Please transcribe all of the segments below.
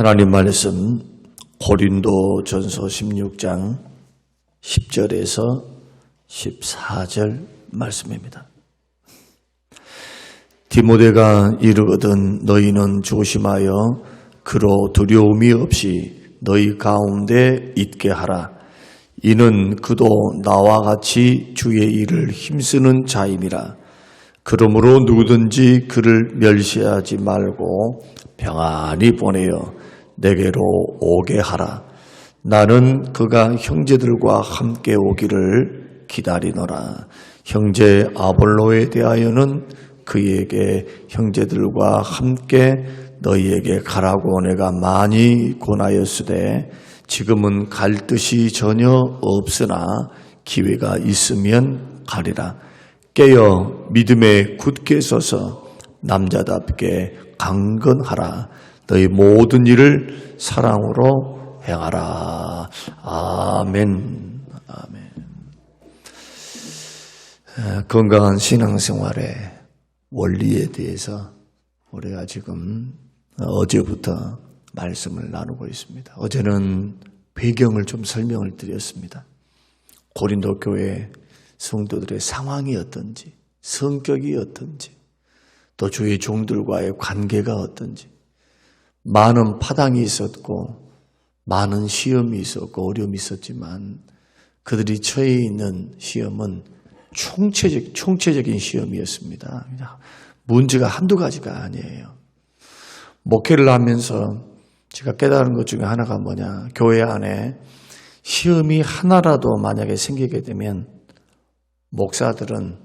하나님 말씀 고린도전서 16장 10절에서 14절 말씀입니다. 디모데가 이르거든 너희는 조심하여 그로 두려움이 없이 너희 가운데 있게 하라. 이는 그도 나와 같이 주의 일을 힘쓰는 자임이라. 그러므로 누구든지 그를 멸시하지 말고 평안히 보내어 내게로 오게 하라. 나는 그가 형제들과 함께 오기를 기다리노라. 형제 아볼로에 대하여는 그에게 형제들과 함께 너희에게 가라고 내가 많이 권하였으되 지금은 갈 뜻이 전혀 없으나 기회가 있으면 가리라. 깨어 믿음에 굳게 서서 남자답게 강건하라. 너희 모든 일을 사랑으로 행하라. 아멘. 아멘. 건강한 신앙생활의 원리에 대해서 우리가 지금 어제부터 말씀을 나누고 있습니다. 어제는 배경을 좀 설명을 드렸습니다. 고린도 교회 성도들의 상황이 어떤지, 성격이 어떤지, 또 주의 종들과의 관계가 어떤지, 많은 파당이 있었고 많은 시험이 있었고 어려움이 있었지만 그들이 처해 있는 시험은 총체적인 시험이었습니다. 문제가 한두 가지가 아니에요. 목회를 하면서 제가 깨달은 것 중에 하나가 뭐냐, 교회 안에 시험이 하나라도 만약에 생기게 되면 목사들은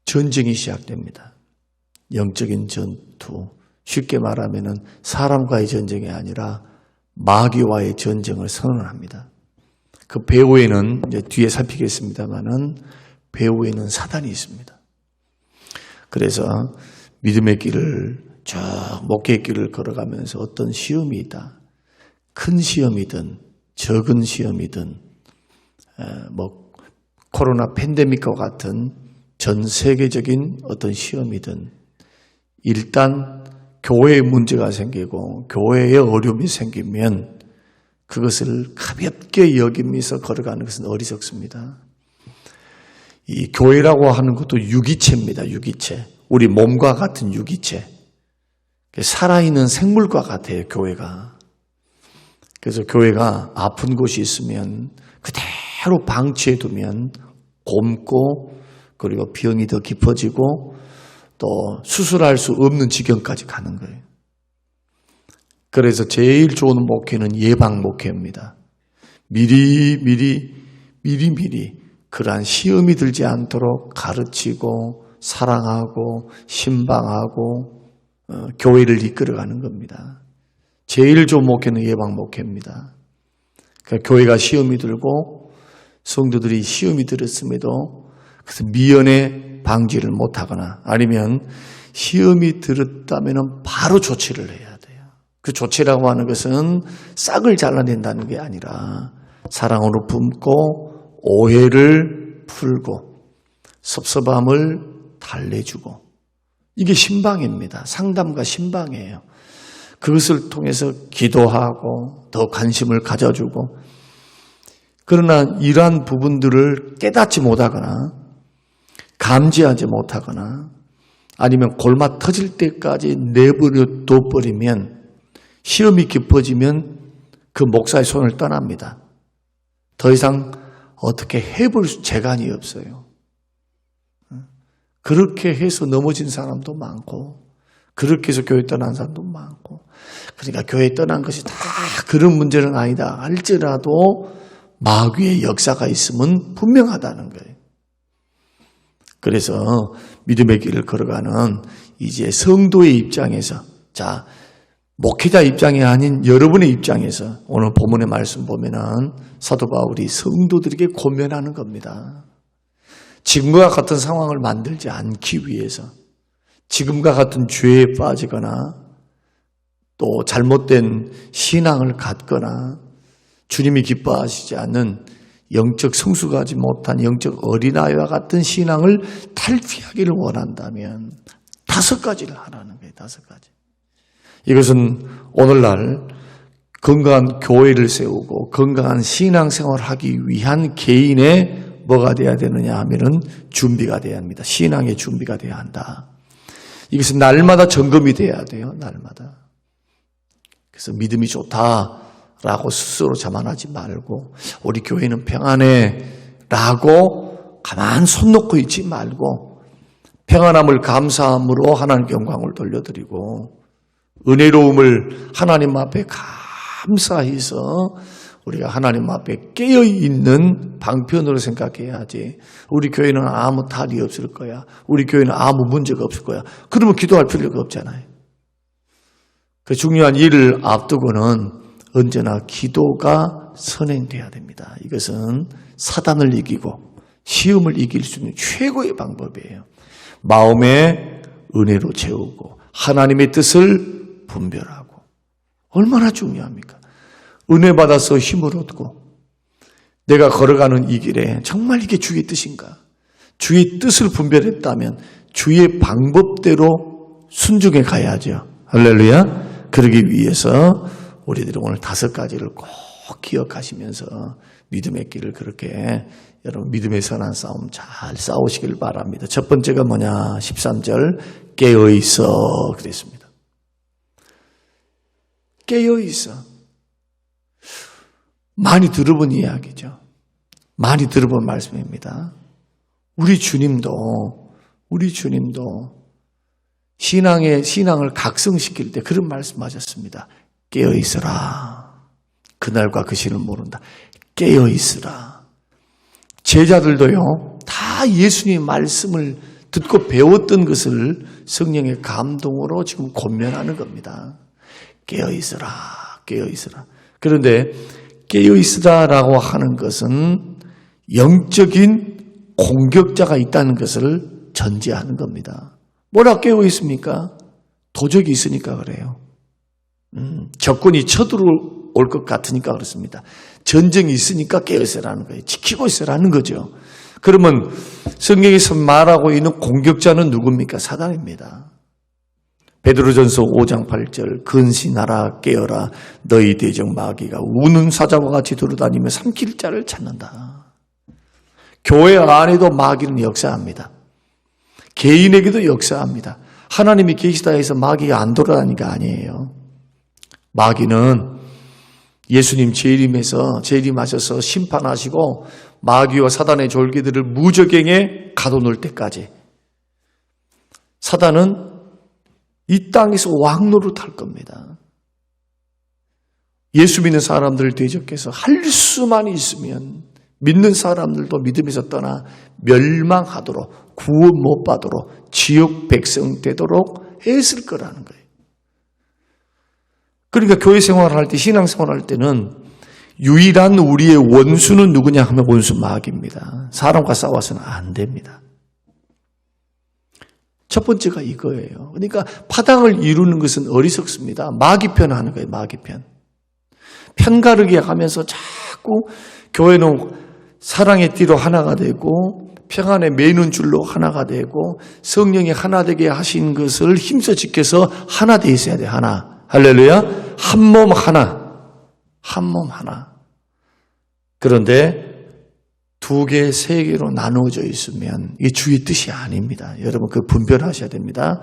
전쟁이 시작됩니다. 영적인 전투, 쉽게 말하면 사람과의 전쟁이 아니라 마귀와의 전쟁을 선언합니다. 그 배후에는 이제 뒤에 살피겠습니다만은 배후에는 사단이 있습니다. 그래서 믿음의 길을 쭉 목회의 길을 걸어가면서 어떤 시험이 있다. 큰 시험이든 적은 시험이든 코로나 팬데믹과 같은 전 세계적인 어떤 시험이든 일단 교회에 문제가 생기고 교회에 어려움이 생기면 그것을 가볍게 여기면서 걸어가는 것은 어리석습니다. 이 교회라고 하는 것도 유기체입니다. 유기체. 우리 몸과 같은 유기체. 살아있는 생물과 같아요, 교회가. 그래서 교회가 아픈 곳이 있으면 그대로 방치해 두면 곪고 그리고 병이 더 깊어지고 또 수술할 수 없는 지경까지 가는 거예요. 그래서 제일 좋은 목회는 예방 목회입니다. 미리 그러한 시험이 들지 않도록 가르치고 사랑하고 신방하고 교회를 이끌어가는 겁니다. 제일 좋은 목회는 예방 목회입니다. 그러니까 교회가 시험이 들고 성도들이 시험이 들었음에도 그래서 미연에 방지를 못하거나 아니면 시험이 들었다면 바로 조치를 해야 돼요. 그 조치라고 하는 것은 싹을 잘라낸다는 게 아니라 사랑으로 품고 오해를 풀고 섭섭함을 달래주고 이게 신방입니다. 상담과 신방이에요. 그것을 통해서 기도하고 더 관심을 가져주고 그러나 이러한 부분들을 깨닫지 못하거나 감지하지 못하거나 아니면 골마 터질 때까지 내버려 둬버리면 시험이 깊어지면 그 목사의 손을 떠납니다. 더 이상 어떻게 해볼 재간이 없어요. 그렇게 해서 넘어진 사람도 많고 그렇게 해서 교회 떠난 사람도 많고 그러니까 교회 떠난 것이 다 그런 문제는 아니다 할지라도 마귀의 역사가 있으면 분명하다는 거예요. 그래서 믿음의 길을 걸어가는 이제 성도의 입장에서 자 목회자 입장이 아닌 여러분의 입장에서 오늘 본문의 말씀 보면은 사도 바울이 성도들에게 권면하는 겁니다. 지금과 같은 상황을 만들지 않기 위해서 지금과 같은 죄에 빠지거나 또 잘못된 신앙을 갖거나 주님이 기뻐하시지 않는 영적 성숙하지 못한 영적 어린아이와 같은 신앙을 탈피하기를 원한다면 5가지를 하라는 거예요. 5가지. 이것은 오늘날 건강한 교회를 세우고 건강한 신앙생활을 하기 위한 개인의 뭐가 돼야 되느냐 하면은 준비가 돼야 합니다. 신앙의 준비가 돼야 한다. 이것은 날마다 점검이 돼야 돼요. 날마다. 그래서 믿음이 좋다라고 스스로 자만하지 말고 우리 교회는 평안해 라고 가만 손 놓고 있지 말고 평안함을 감사함으로 하나님께 영광을 돌려드리고 은혜로움을 하나님 앞에 감사해서 우리가 하나님 앞에 깨어있는 방편으로 생각해야지. 우리 교회는 아무 탈이 없을 거야. 우리 교회는 아무 문제가 없을 거야. 그러면 기도할 필요가 없잖아요. 그 중요한 일을 앞두고는 언제나 기도가 선행돼야 됩니다. 이것은 사단을 이기고 시험을 이길 수 있는 최고의 방법이에요. 마음의 은혜로 채우고 하나님의 뜻을 분별하고. 얼마나 중요합니까? 은혜 받아서 힘을 얻고 내가 걸어가는 이 길에 정말 이게 주의 뜻인가? 주의 뜻을 분별했다면 주의 방법대로 순종해 가야죠. 할렐루야. 그러기 위해서 우리들이 오늘 5가지를 꼭 기억하시면서 믿음의 길을 그렇게 여러분 믿음의 선한 싸움 잘 싸우시길 바랍니다. 첫 번째가 뭐냐? 13절 깨어있어 그랬습니다. 깨어있어. 많이 들어본 이야기죠. 많이 들어본 말씀입니다. 우리 주님도 신앙을 각성시킬 때 그런 말씀하셨습니다. 깨어있으라. 그날과 그 시를 모른다. 깨어있으라. 제자들도요, 다 예수님의 말씀을 듣고 배웠던 것을 성령의 감동으로 지금 권면하는 겁니다. 깨어있으라. 깨어있으라. 그런데 깨어있으라라고 하는 것은 영적인 공격자가 있다는 것을 전제하는 겁니다. 뭐라 깨어있습니까? 도적이 있으니까 그래요. 적군이 쳐들어올 것 같으니까 그렇습니다. 전쟁이 있으니까 깨어있으라는 거예요. 지키고 있으라는 거죠. 그러면 성경에서 말하고 있는 공격자는 누굽니까? 사단입니다. 베드로전서 5장 8절 근신하라 깨어라 너희 대적 마귀가 우는 사자와 같이 돌아다니며 삼킬 자를 찾는다. 교회 안에도 마귀는 역사합니다. 개인에게도 역사합니다. 하나님이 계시다 해서 마귀가 안 돌아다니가 아니에요. 마귀는 예수님 재림하셔서 심판하시고 마귀와 사단의 졸기들을 무저갱에 가둬놓을 때까지 사단은 이 땅에서 왕노릇할 겁니다. 예수 믿는 사람들을 대적해서 할 수만 있으면 믿는 사람들도 믿음에서 떠나 멸망하도록 구원 못 받도록 지옥 백성 되도록 했을 거라는 거예요. 그러니까 교회 생활할 때 신앙생활할 때는 유일한 우리의 원수는 누구냐 하면 원수 마귀입니다. 사람과 싸워서는 안 됩니다. 첫 번째가 이거예요. 그러니까 파당을 이루는 것은 어리석습니다. 마귀편 하는 거예요. 마귀편. 편가르게 하면서 자꾸 교회는 사랑의 띠로 하나가 되고 평안에 매는 줄로 하나가 되고 성령이 하나 되게 하신 것을 힘써 지켜서 하나 되어 있어야 돼요. 하나. 할렐루야. 한 몸 하나. 한 몸 하나. 그런데 2개, 3개로 나누어져 있으면 이게 주의 뜻이 아닙니다. 여러분 그 분별하셔야 됩니다.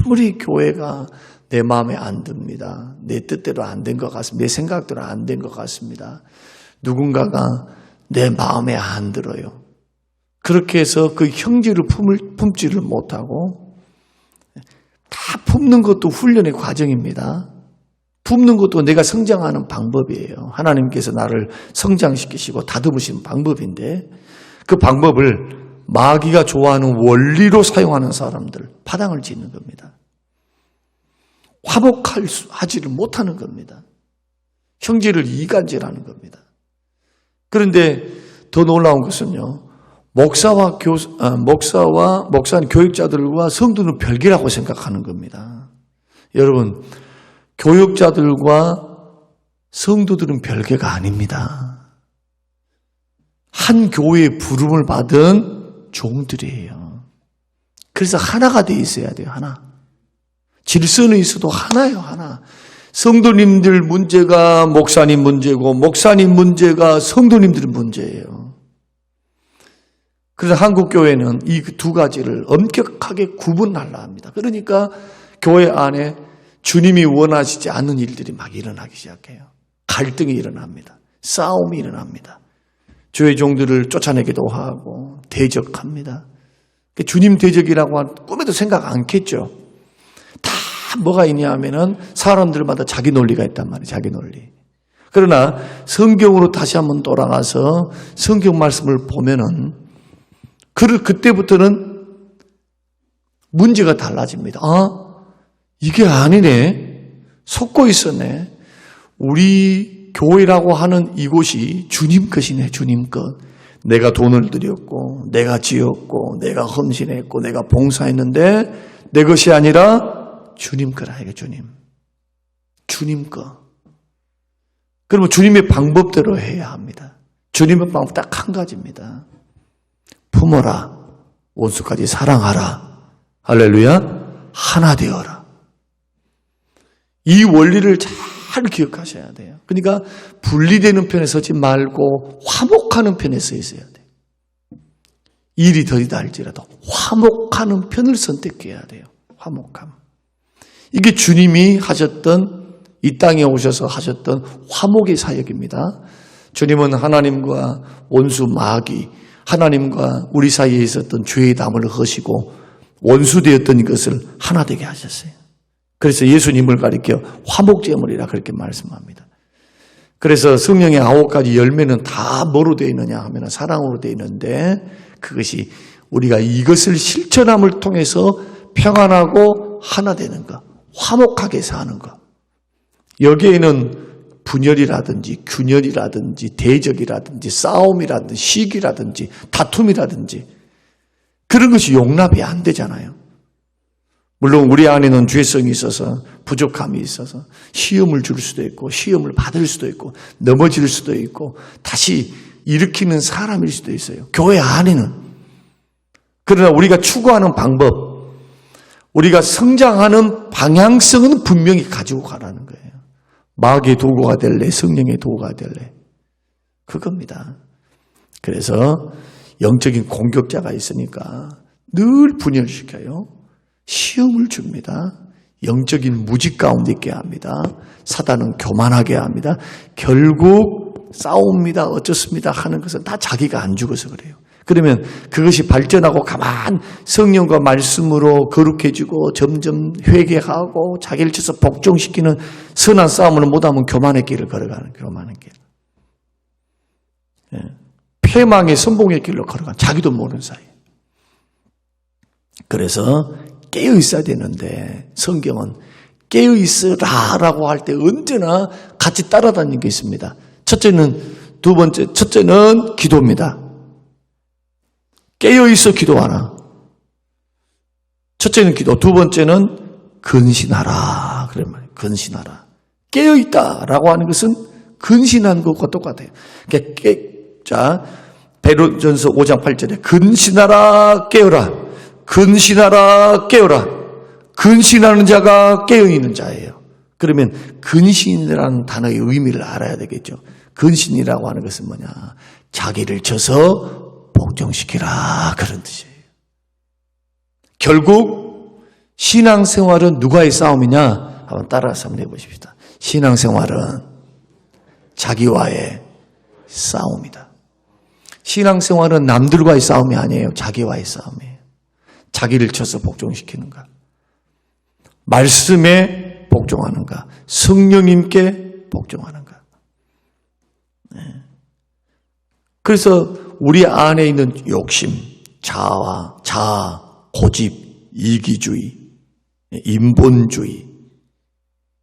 아무리 교회가 내 마음에 안 듭니다. 내 뜻대로 안 된 것 같습니다. 내 생각대로 안 된 것 같습니다. 누군가가 내 마음에 안 들어요. 그렇게 해서 그 형제를 품지를 못하고 다 품는 것도 훈련의 과정입니다. 품는 것도 내가 성장하는 방법이에요. 하나님께서 나를 성장시키시고 다듬으시는 방법인데 그 방법을 마귀가 좋아하는 원리로 사용하는 사람들 파당을 짓는 겁니다. 화목하지를 못하는 겁니다. 형제를 이간질하는 겁니다. 그런데 더 놀라운 것은요. 목사는 교육자들과 성도는 별개라고 생각하는 겁니다. 여러분 교육자들과 성도들은 별개가 아닙니다. 한 교회의 부름을 받은 종들이에요. 그래서 하나가 돼 있어야 돼요. 하나. 질서는 있어도 하나예요, 하나. 성도님들 문제가 목사님 문제고 목사님 문제가 성도님들 문제예요. 그래서 한국교회는 이 두 가지를 엄격하게 구분하려 합니다. 그러니까 교회 안에 주님이 원하시지 않는 일들이 막 일어나기 시작해요. 갈등이 일어납니다. 싸움이 일어납니다. 주의 종들을 쫓아내기도 하고 대적합니다. 주님 대적이라고 꿈에도 생각 않겠죠. 다 뭐가 있냐 하면은 사람들마다 자기 논리가 있단 말이에요. 자기 논리. 그러나 성경으로 다시 한번 돌아가서 성경 말씀을 보면은 그때부터는 문제가 달라집니다. 이게 아니네. 속고 있었네. 우리 교회라고 하는 이곳이 주님 것이네. 주님 것. 내가 돈을 들였고 내가 지었고 내가 헌신했고 내가 봉사했는데 내 것이 아니라 주님 거라. 이게 주님 거. 그러면 주님의 방법대로 해야 합니다. 주님의 방법 딱 한 가지입니다. 품어라. 원수까지 사랑하라. 할렐루야. 하나 되어라. 이 원리를 잘 기억하셔야 돼요. 그러니까 분리되는 편에 서지 말고 화목하는 편에 서 있어야 돼요. 일이 더디다 할지라도 화목하는 편을 선택해야 돼요. 화목함. 이게 주님이 하셨던, 이 땅에 오셔서 하셨던 화목의 사역입니다. 주님은 하나님과 원수 마귀, 하나님과 우리 사이에 있었던 죄의 담을 허시고 원수되었던 것을 하나 되게 하셨어요. 그래서 예수님을 가리켜 화목제물이라 그렇게 말씀합니다. 그래서 성령의 9가지 열매는 다 뭐로 되어 있느냐 하면 사랑으로 되어 있는데 그것이 우리가 이것을 실천함을 통해서 평안하고 하나 되는 것, 화목하게 사는 것. 여기에는 분열이라든지 균열이라든지 대적이라든지 싸움이라든지 시기라든지 다툼이라든지 그런 것이 용납이 안 되잖아요. 물론 우리 안에는 죄성이 있어서 부족함이 있어서 시험을 줄 수도 있고 시험을 받을 수도 있고 넘어질 수도 있고 다시 일으키는 사람일 수도 있어요. 교회 안에는. 그러나 우리가 추구하는 방법, 우리가 성장하는 방향성은 분명히 가지고 가라는 거예요. 마귀의 도구가 될래, 성령의 도구가 될래. 그겁니다. 그래서 영적인 공격자가 있으니까 늘 분열시켜요. 시험을 줍니다. 영적인 무지 가운데 있게 합니다. 사단은 교만하게 합니다. 결국 싸웁니다. 어쩌습니다 하는 것은 다 자기가 안 죽어서 그래요. 그러면 그것이 발전하고 가만 성령과 말씀으로 거룩해지고 점점 회개하고 자기를 쳐서 복종시키는 선한 싸움을 못하면 교만의 길을 걸어가는 교만의 길. 패망의 선봉의 길로 걸어가는 자기도 모르는 사이. 그래서 깨어 있어야 되는데 성경은 깨어 있으라라고 할 때 언제나 같이 따라다니는 게 있습니다. 첫째는 기도입니다. 깨어 있어 기도하라. 첫째는 기도, 두 번째는 근신하라. 그런 말이에요. 근신하라. 깨어 있다라고 하는 것은 근신한 것과 똑같아요. 자, 베드로전서 5장 8절에 근신하라 깨어라. 근신하라 깨어라. 근신하는 자가 깨어 있는 자예요. 그러면 근신이라는 단어의 의미를 알아야 되겠죠. 근신이라고 하는 것은 뭐냐? 자기를 쳐서 복종시키라 그런 뜻이에요. 결국 신앙생활은 누가의 싸움이냐? 한번 따라서 한번 해보십시다. 신앙생활은 자기와의 싸움이다. 신앙생활은 남들과의 싸움이 아니에요. 자기와의 싸움이에요. 자기를 쳐서 복종시키는가? 말씀에 복종하는가? 성령님께 복종하는가? 그래서 우리 안에 있는 욕심, 자아, 고집, 이기주의, 인본주의,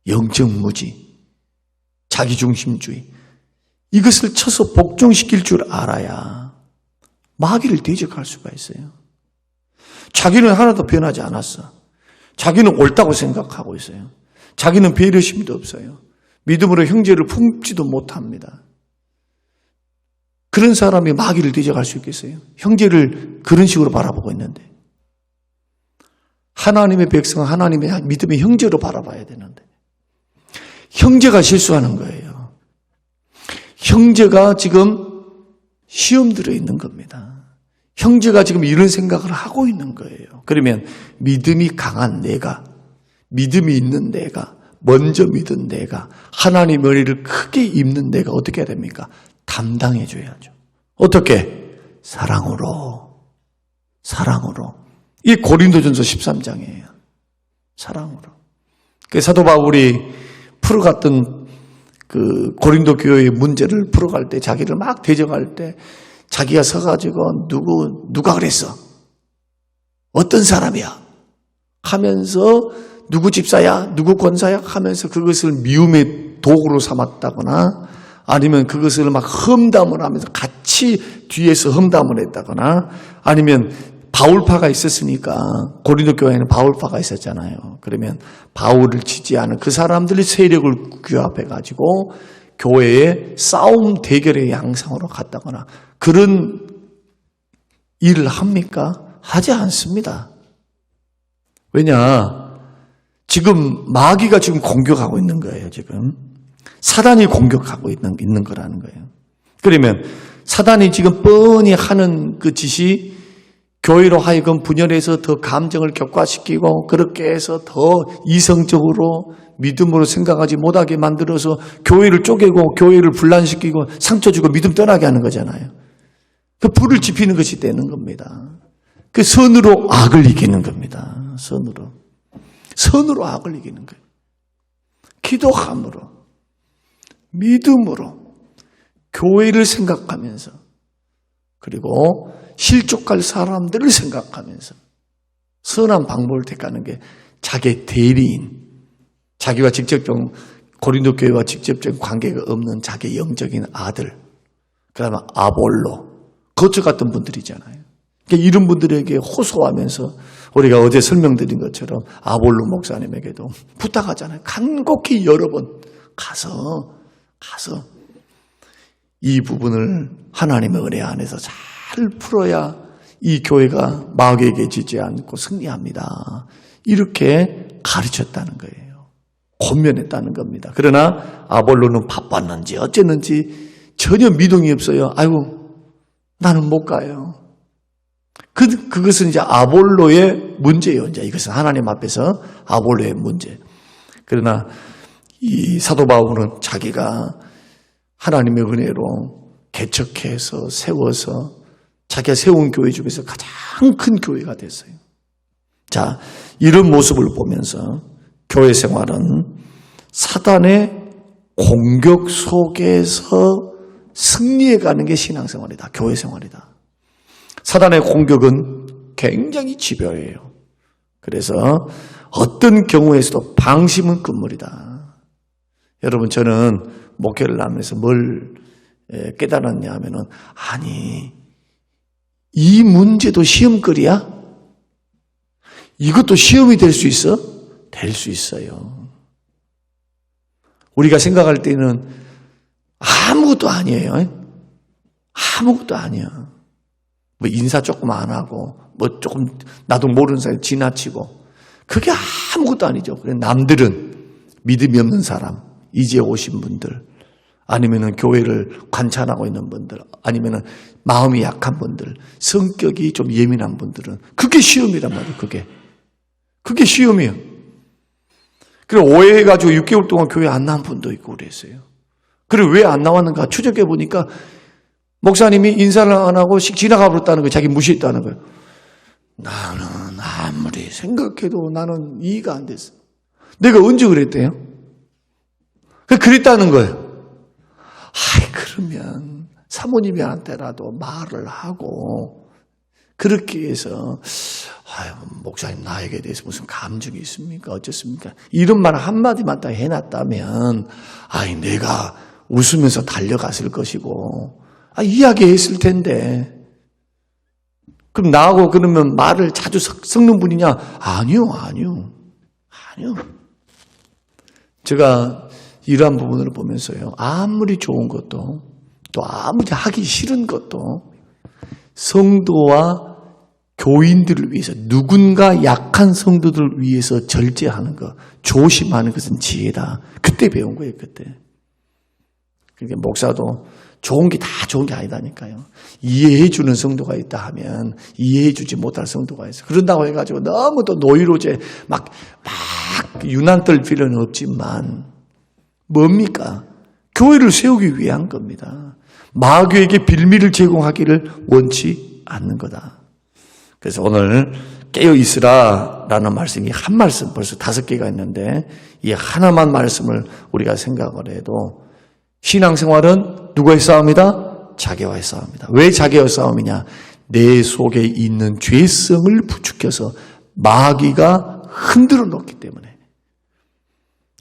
영적무지, 자기중심주의 이것을 쳐서 복종시킬 줄 알아야 마귀를 대적할 수가 있어요. 자기는 하나도 변하지 않았어. 자기는 옳다고 생각하고 있어요. 자기는 배려심도 없어요. 믿음으로 형제를 품지도 못합니다. 그런 사람이 마귀를 대적할 수 있겠어요? 형제를 그런 식으로 바라보고 있는데. 하나님의 백성은 하나님의 믿음의 형제로 바라봐야 되는데 형제가 실수하는 거예요. 형제가 지금 시험 들어 있는 겁니다. 형제가 지금 이런 생각을 하고 있는 거예요. 그러면 믿음이 강한 내가, 믿음이 있는 내가, 먼저 믿은 내가, 하나님의 은혜를 크게 입는 내가 어떻게 해야 됩니까? 담당해 줘야죠. 어떻게? 사랑으로. 이 고린도전서 13장이에요. 사랑으로. 그 사도 바울이 풀어갔던 그 고린도 교회의 문제를 풀어갈 때, 자기를 막 대적할 때 자기가 서가지고 누가 그랬어? 어떤 사람이야? 하면서 누구 집사야? 누구 권사야? 하면서 그것을 미움의 도구로 삼았다거나 아니면 그것을 막 험담을 하면서 같이 뒤에서 험담을 했다거나 아니면 바울파가 있었으니까 고린도 교회에는 바울파가 있었잖아요. 그러면 바울을 지지하는 그 사람들의 세력을 규합해가지고 교회의 싸움 대결의 양상으로 갔다거나 그런 일을 합니까? 하지 않습니다. 왜냐? 지금 마귀가 지금 공격하고 있는 거예요. 지금 사단이 공격하고 있는 거라는 거예요. 그러면 사단이 지금 뻔히 하는 그 짓이 교회로 하여금 분열해서 더 감정을 격화시키고 그렇게 해서 더 이성적으로 믿음으로 생각하지 못하게 만들어서 교회를 쪼개고 교회를 분란시키고 상처 주고 믿음 떠나게 하는 거잖아요. 그 불을 지피는 것이 되는 겁니다. 그 선으로 악을 이기는 겁니다. 선으로 악을 이기는 거예요. 기도함으로, 믿음으로, 교회를 생각하면서 그리고 실족할 사람들을 생각하면서 선한 방법을 택하는 게 자기의 대리인, 자기와 직접적인 고린도 교회와 직접적인 관계가 없는 자기의 영적인 아들, 그다음에 아볼로, 거처 같은 분들이잖아요. 그러니까 이런 분들에게 호소하면서 우리가 어제 설명드린 것처럼 아볼로 목사님에게도 부탁하잖아요. 간곡히 여러 번 가서 이 부분을 하나님의 은혜 안에서 잘 풀어야 이 교회가 마귀에게 지지 않고 승리합니다. 이렇게 가르쳤다는 거예요. 권면했다는 겁니다. 그러나 아볼로는 바빴는지 어쨌는지 전혀 미동이 없어요. 아이고 나는 못 가요. 그것은 이제 아볼로의 문제예요. 이제 이것은 하나님 앞에서 아볼로의 문제. 그러나 이 사도 바울은 자기가 하나님의 은혜로 개척해서 세워서 자기가 세운 교회 중에서 가장 큰 교회가 됐어요. 자, 이런 모습을 보면서 교회 생활은 사단의 공격 속에서 승리해가는 게 신앙생활이다. 교회 생활이다. 사단의 공격은 굉장히 집요해요. 그래서 어떤 경우에서도 방심은 금물이다. 여러분, 저는 목회를 하면서 뭘 깨달았냐 하면은, 아니, 이 문제도 시험거리야? 이것도 시험이 될 수 있어? 될 수 있어요. 우리가 생각할 때는 아무것도 아니에요. 아무것도 아니야. 뭐 인사 조금 안 하고, 뭐 조금 나도 모르는 사이 지나치고, 그게 아무것도 아니죠. 남들은 믿음이 없는 사람, 이제 오신 분들, 아니면은 교회를 관찰하고 있는 분들, 아니면은 마음이 약한 분들, 성격이 좀 예민한 분들은 그게 시험이란 말이에요. 그게 시험이에요. 그리고 오해해가지고 6개월 동안 교회 안 나온 분도 있고 그랬어요. 그리고 왜 안 나왔는가 추적해 보니까 목사님이 인사를 안 하고 지나가 버렸다는 거예요. 자기 무시했다는 거예요. 나는 아무리 생각해도 나는 이해가 안 됐어. 내가 언제 그랬대요? 그랬다는 거예요. 그러면 사모님한테라도 말을 하고 그렇게 해서 목사님 나에게 대해서 무슨 감정이 있습니까? 어쨌습니까? 이런 말 한마디만 다 해놨다면 내가 웃으면서 달려갔을 것이고 이야기했을 텐데 그럼 나하고 그러면 말을 자주 섞는 분이냐? 아니요. 제가 이러한 부분을 보면서요. 아무리 좋은 것도 또 아무리 하기 싫은 것도 성도와 교인들을 위해서 누군가 약한 성도들을 위해서 절제하는 것, 조심하는 것은 지혜다. 그때 배운 거예요. 그때. 그러니까 목사도 좋은 게 다 좋은 게 아니다니까요. 이해해 주는 성도가 있다 하면 이해해 주지 못할 성도가 있어요. 그런다고 해가지고 너무 또 노이로제 막 유난 떨 필요는 없지만 뭡니까? 교회를 세우기 위한 겁니다. 마귀에게 빌미를 제공하기를 원치 않는 거다. 그래서 오늘 깨어있으라 라는 말씀이 한 말씀 벌써 5개가 있는데 이 하나만 말씀을 우리가 생각을 해도 신앙생활은 누구의 싸움이다? 자기와의 싸움이다. 왜 자기와의 싸움이냐? 내 속에 있는 죄성을 부추겨서 마귀가 흔들어 놓기 때문에.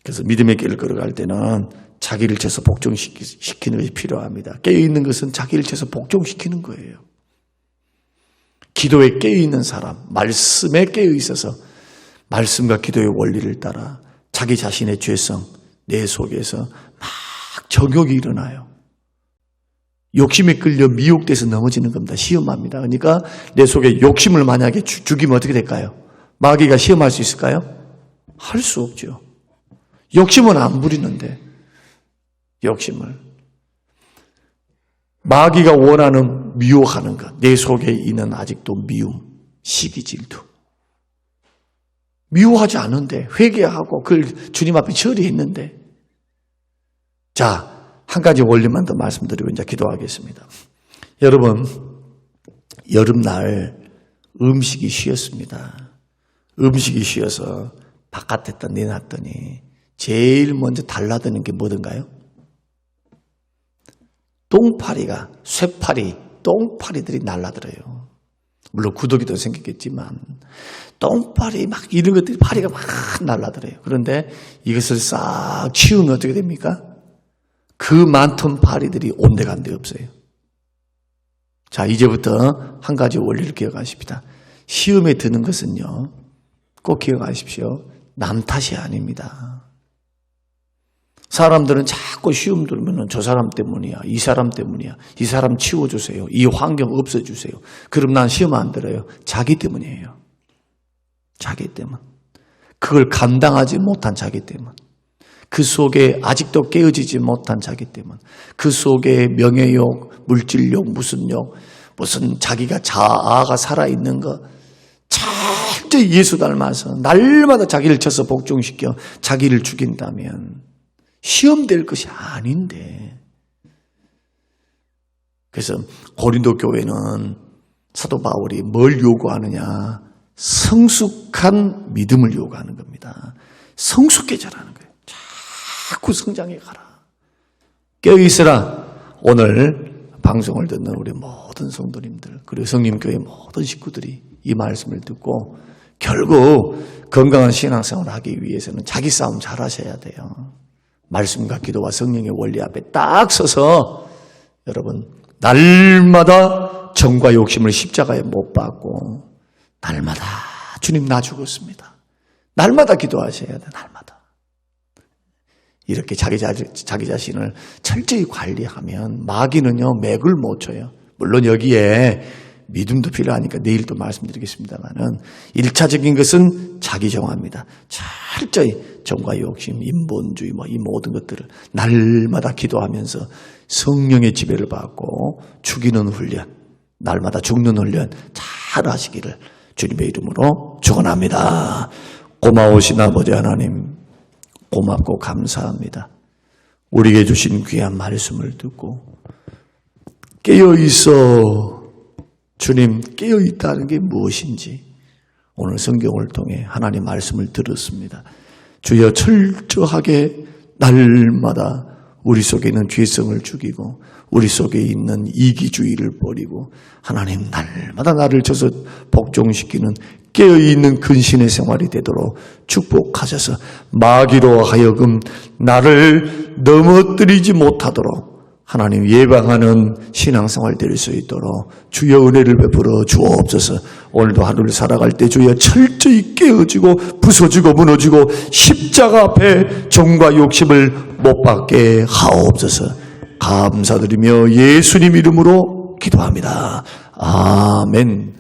그래서 믿음의 길을 걸어갈 때는 자기를 쳐서 복종시키는 것이 필요합니다. 깨어있는 것은 자기를 쳐서 복종시키는 거예요. 기도에 깨어있는 사람, 말씀에 깨어있어서 말씀과 기도의 원리를 따라 자기 자신의 죄성, 내 속에서 막 정욕이 일어나요. 욕심에 끌려 미혹돼서 넘어지는 겁니다. 시험합니다. 그러니까 내 속에 욕심을 만약에 죽이면 어떻게 될까요? 마귀가 시험할 수 있을까요? 할 수 없죠. 욕심은 안 부리는데 욕심을. 마귀가 원하는 미혹하는 것, 내 속에 있는 아직도 미움, 시기 질투. 미워하지 않은데 회개하고 그걸 주님 앞에 처리했는데. 자, 한 가지 원리만 더 말씀드리고 이제 기도하겠습니다. 여러분, 여름날 음식이 쉬었습니다. 음식이 쉬어서 바깥에다 내놨더니 제일 먼저 달라드는 게 뭐든가요? 똥파리가, 쇠파리, 똥파리들이 날라들어요. 물론 구더기도 생겼겠지만 똥파리 막 이런 것들이 파리가 막 날라들어요. 그런데 이것을 싹 치우면 어떻게 됩니까? 그 많던 파리들이 온데간데 없어요. 자, 이제부터 한 가지 원리를 기억하십시다. 시험에 드는 것은요, 꼭 기억하십시오. 남 탓이 아닙니다. 사람들은 자꾸 시험 들면 저 사람 때문이야, 이 사람 때문이야, 이 사람 치워주세요, 이 환경 없애주세요. 그럼 난 시험 안 들어요. 자기 때문이에요. 자기 때문. 그걸 감당하지 못한 자기 때문. 그 속에 아직도 깨어지지 못한 자기 때문. 그 속에 명예욕, 물질욕, 무슨 욕, 무슨 자기가 자아가 살아있는 거 철저히 예수 닮아서 날마다 자기를 쳐서 복종시켜 자기를 죽인다면 시험될 것이 아닌데. 그래서 고린도 교회는 사도 바울이 뭘 요구하느냐? 성숙한 믿음을 요구하는 겁니다. 성숙해져라는 거예요. 자꾸 성장해 가라. 깨어있으라. 오늘 방송을 듣는 우리 모든 성도님들 그리고 성림교회 모든 식구들이 이 말씀을 듣고 결국 건강한 신앙생활을 하기 위해서는 자기 싸움 잘 하셔야 돼요. 말씀과 기도와 성령의 원리 앞에 딱 서서 여러분 날마다 정과 욕심을 십자가에 못 박고 날마다 주님 나 죽었습니다. 날마다 기도하셔야 돼. 날마다. 이렇게 자기 자신을 철저히 관리하면 마귀는요 맥을 못 쳐요. 물론 여기에 믿음도 필요하니까 내일 또 말씀드리겠습니다만은 1차적인 것은 자기 정화입니다. 철저히 정과 욕심, 인본주의 이 모든 것들을 날마다 기도하면서 성령의 지배를 받고 죽이는 훈련, 날마다 죽는 훈련 잘 하시기를 주님의 이름으로 축원합니다. 고마우신 아버지 하나님, 고맙고 감사합니다. 우리에게 주신 귀한 말씀을 듣고 깨어있어. 주님, 깨어있다는 게 무엇인지 오늘 성경을 통해 하나님 말씀을 들었습니다. 주여 철저하게 날마다 우리 속에 있는 죄성을 죽이고 우리 속에 있는 이기주의를 버리고 하나님 날마다 나를 쳐서 복종시키는 깨어있는 근신의 생활이 되도록 축복하셔서 마귀로 하여금 나를 넘어뜨리지 못하도록 하나님 예방하는 신앙생활 될 수 있도록 주여 은혜를 베풀어 주옵소서. 오늘도 하루를 살아갈 때 주여 철저히 깨어지고 부서지고 무너지고 십자가 앞에 정과 욕심을 못 받게 하옵소서. 감사드리며 예수님 이름으로 기도합니다. 아멘.